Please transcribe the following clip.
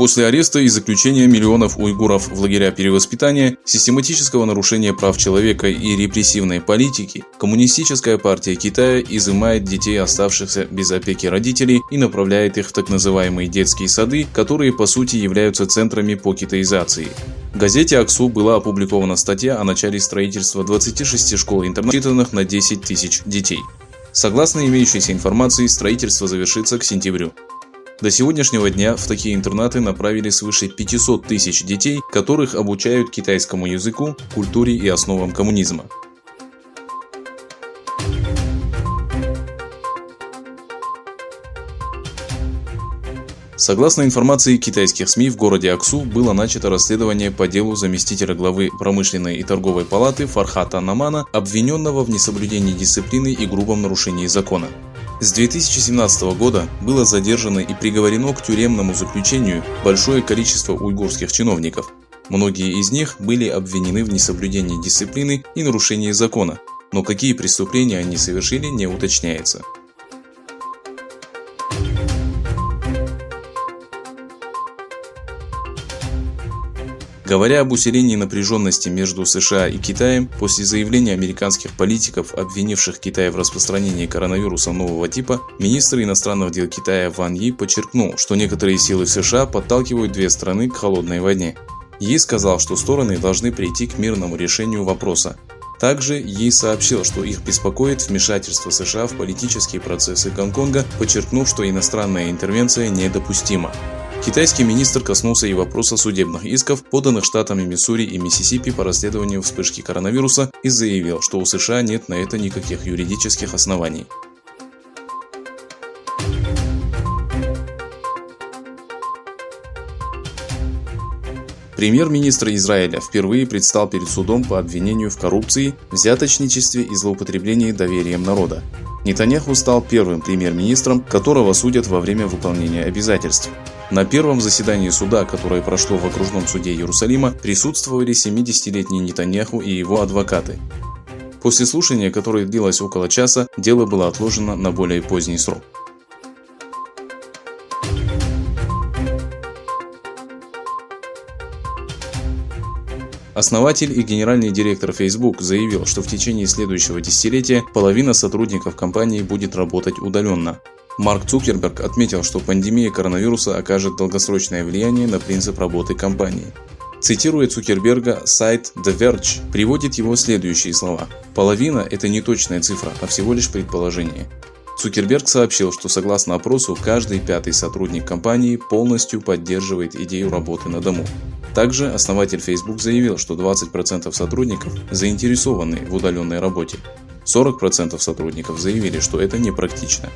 После ареста и заключения миллионов уйгуров в лагеря перевоспитания, систематического нарушения прав человека и репрессивной политики, Коммунистическая партия Китая изымает детей, оставшихся без опеки родителей, и направляет их в так называемые детские сады, которые по сути являются центрами по китаизации. В газете «Аксу» была опубликована статья о начале строительства 26 школ-интернатов, рассчитанных на 10 тысяч детей. Согласно имеющейся информации, строительство завершится к сентябрю. До сегодняшнего дня в такие интернаты направили свыше 500 тысяч детей, которых обучают китайскому языку, культуре и основам коммунизма. Согласно информации китайских СМИ, в городе Аксу было начато расследование по делу заместителя главы промышленной и торговой палаты Фархата Намана, обвиненного в несоблюдении дисциплины и грубом нарушении закона. С 2017 года было задержано и приговорено к тюремному заключению большое количество уйгурских чиновников. Многие из них были обвинены в несоблюдении дисциплины и нарушении закона, но какие преступления они совершили, не уточняется. Говоря об усилении напряженности между США и Китаем, после заявления американских политиков, обвинивших Китай в распространении коронавируса нового типа, министр иностранных дел Китая Ван Йи подчеркнул, что некоторые силы в США подталкивают две страны к холодной войне. Йи сказал, что стороны должны прийти к мирному решению вопроса. Также Йи сообщил, что их беспокоит вмешательство США в политические процессы Гонконга, подчеркнув, что иностранная интервенция недопустима. Китайский министр коснулся и вопроса судебных исков, поданных штатами Миссури и Миссисипи по расследованию вспышки коронавируса, и заявил, что у США нет на это никаких юридических оснований. Премьер-министр Израиля впервые предстал перед судом по обвинению в коррупции, взяточничестве и злоупотреблении доверием народа. Нетаньяху стал первым премьер-министром, которого судят во время выполнения обязательств. На первом заседании суда, которое прошло в окружном суде Иерусалима, присутствовали 70-летний Нетаньяху и его адвокаты. После слушания, которое длилось около часа, дело было отложено на более поздний срок. Основатель и генеральный директор Facebook заявил, что в течение следующего десятилетия половина сотрудников компании будет работать удаленно. Марк Цукерберг отметил, что пандемия коронавируса окажет долгосрочное влияние на принцип работы компании. Цитируя Цукерберга, сайт The Verge приводит его следующие слова: «Половина – это не точная цифра, а всего лишь предположение». Цукерберг сообщил, что согласно опросу, каждый пятый сотрудник компании полностью поддерживает идею работы на дому. Также основатель Facebook заявил, что 20% сотрудников заинтересованы в удаленной работе. 40% сотрудников заявили, что это непрактично.